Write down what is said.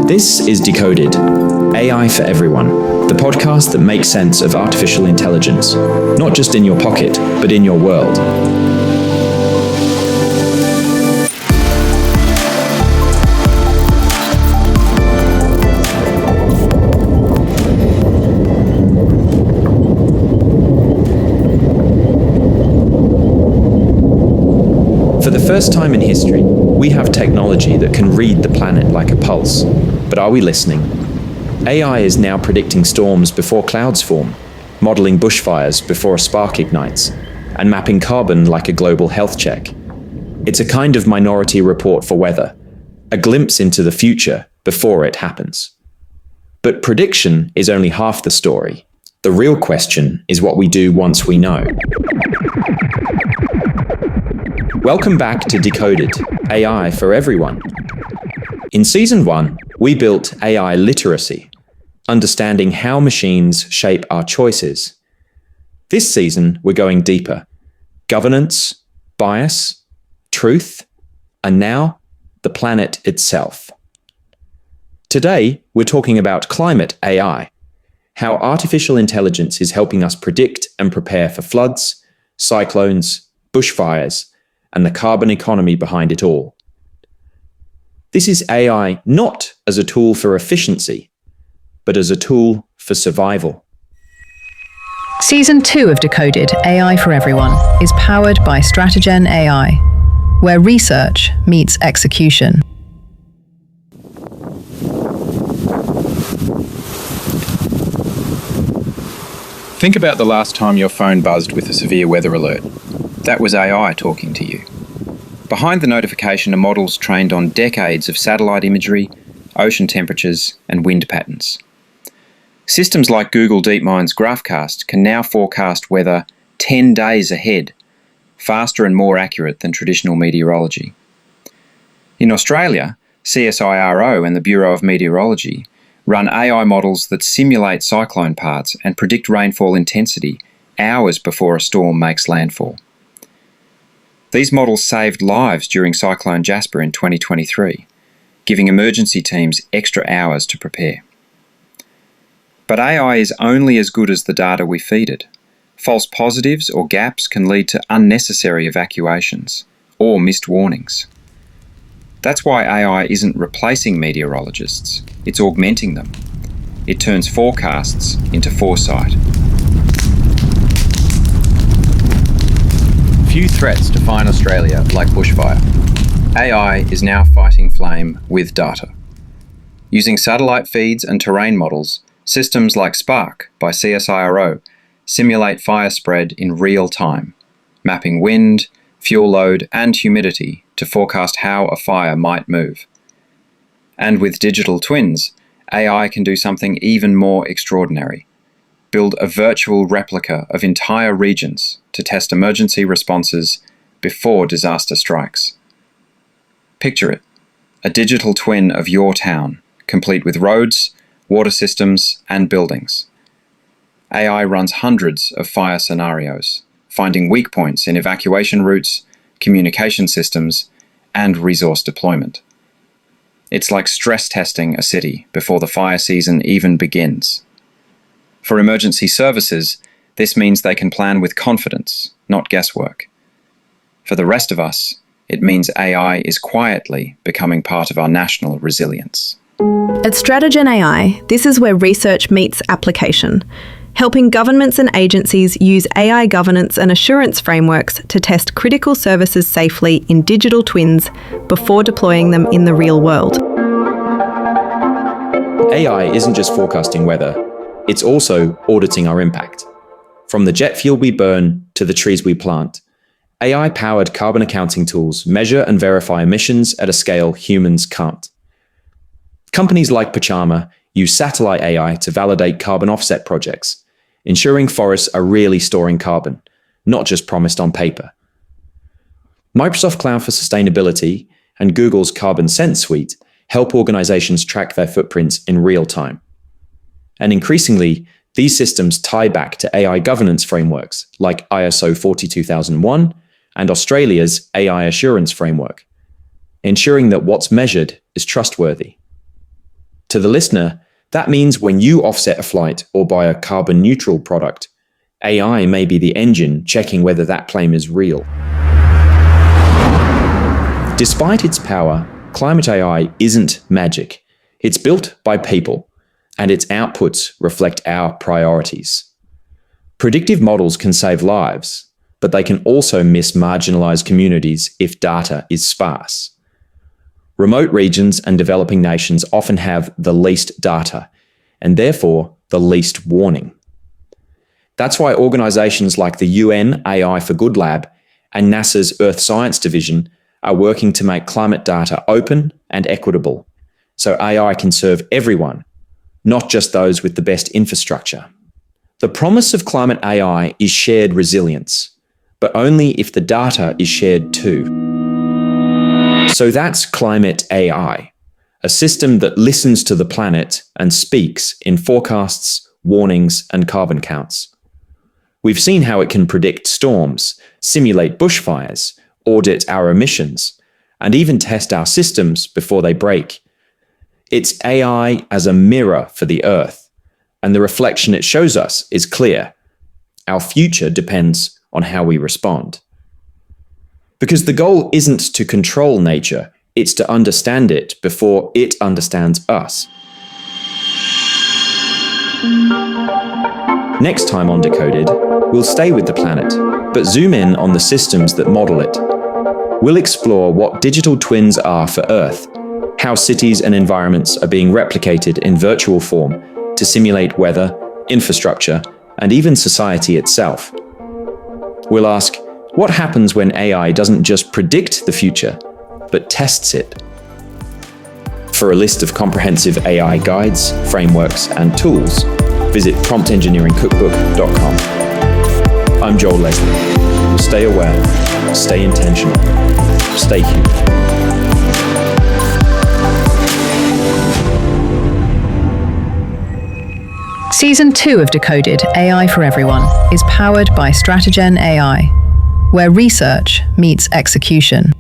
This is Decoded, AI for Everyone, the podcast that makes sense of artificial intelligence, not just in your pocket, but in your world. For the first time in history, we have technology that can read the planet like a pulse. But are we listening? AI is now predicting storms before clouds form, modeling bushfires before a spark ignites, and mapping carbon like a global health check. It's a kind of minority report for weather, a glimpse into the future before it happens. But prediction is only half the story. The real question is what we do once we know. Welcome back to Decoded, AI for Everyone. In Season 1, we built AI literacy, understanding how machines shape our choices. This season, we're going deeper. Governance, bias, truth, and now, the planet itself. Today, we're talking about climate AI, how artificial intelligence is helping us predict and prepare for floods, cyclones, bushfires, and the carbon economy behind it all. This is AI not as a tool for efficiency, but as a tool for survival. Season 2 of Decoded, AI for Everyone, is powered by Stratagen AI, where research meets execution. Think about the last time your phone buzzed with a severe weather alert. That was AI talking to you. Behind the notification are models trained on decades of satellite imagery, ocean temperatures, and wind patterns. Systems like Google DeepMind's GraphCast can now forecast weather 10 days ahead, faster and more accurate than traditional meteorology. In Australia, CSIRO and the Bureau of Meteorology run AI models that simulate cyclone paths and predict rainfall intensity hours before a storm makes landfall. These models saved lives during Cyclone Jasper in 2023, giving emergency teams extra hours to prepare. But AI is only as good as the data we feed it. False positives or gaps can lead to unnecessary evacuations or missed warnings. That's why AI isn't replacing meteorologists, it's augmenting them. It turns forecasts into foresight. Few threats define Australia like bushfire. AI is now fighting flame with data. Using satellite feeds and terrain models, systems like Spark by CSIRO simulate fire spread in real time, mapping wind, fuel load, and humidity to forecast how a fire might move. And with digital twins, AI can do something even more extraordinary. Build a virtual replica of entire regions to test emergency responses before disaster strikes. Picture it, a digital twin of your town, complete with roads, water systems, and buildings. AI runs hundreds of fire scenarios, finding weak points in evacuation routes, communication systems, and resource deployment. It's like stress testing a city before the fire season even begins. For emergency services, this means they can plan with confidence, not guesswork. For the rest of us, it means AI is quietly becoming part of our national resilience. At Stratagen AI, this is where research meets application, helping governments and agencies use AI governance and assurance frameworks to test critical services safely in digital twins before deploying them in the real world. AI isn't just forecasting weather, it's also auditing our impact. From the jet fuel we burn to the trees we plant, AI-powered carbon accounting tools measure and verify emissions at a scale humans can't. Companies like Pachama use satellite AI to validate carbon offset projects, ensuring forests are really storing carbon, not just promised on paper. Microsoft Cloud for Sustainability and Google's Carbon Sense suite help organizations track their footprints in real time. And increasingly, these systems tie back to AI governance frameworks like ISO 42001 and Australia's AI Assurance Framework, ensuring that what's measured is trustworthy. To the listener, that means when you offset a flight or buy a carbon neutral product, AI may be the engine checking whether that claim is real. Despite its power, climate AI isn't magic. It's built by people, and its outputs reflect our priorities. Predictive models can save lives, but they can also miss marginalized communities if data is sparse. Remote regions and developing nations often have the least data, and therefore the least warning. That's why organizations like the UN AI for Good Lab and NASA's Earth Science Division are working to make climate data open and equitable, so AI can serve everyone, not just those with the best infrastructure. The promise of climate AI is shared resilience, but only if the data is shared too. So that's climate AI, a system that listens to the planet and speaks in forecasts, warnings, and carbon counts. We've seen how it can predict storms, simulate bushfires, audit our emissions, and even test our systems before they break. It's AI as a mirror for the Earth, and the reflection it shows us is clear. Our future depends on how we respond. Because the goal isn't to control nature, it's to understand it before it understands us. Next time on Decoded, we'll stay with the planet, but zoom in on the systems that model it. We'll explore what digital twins are for Earth, how cities and environments are being replicated in virtual form to simulate weather, infrastructure, and even society itself. We'll ask, what happens when AI doesn't just predict the future, but tests it? For a list of comprehensive AI guides, frameworks, and tools, visit promptengineeringcookbook.com. I'm Joel Leslie. Stay aware, stay intentional, stay human. Season 2 of Decoded AI for Everyone is powered by Stratogen AI, where research meets execution.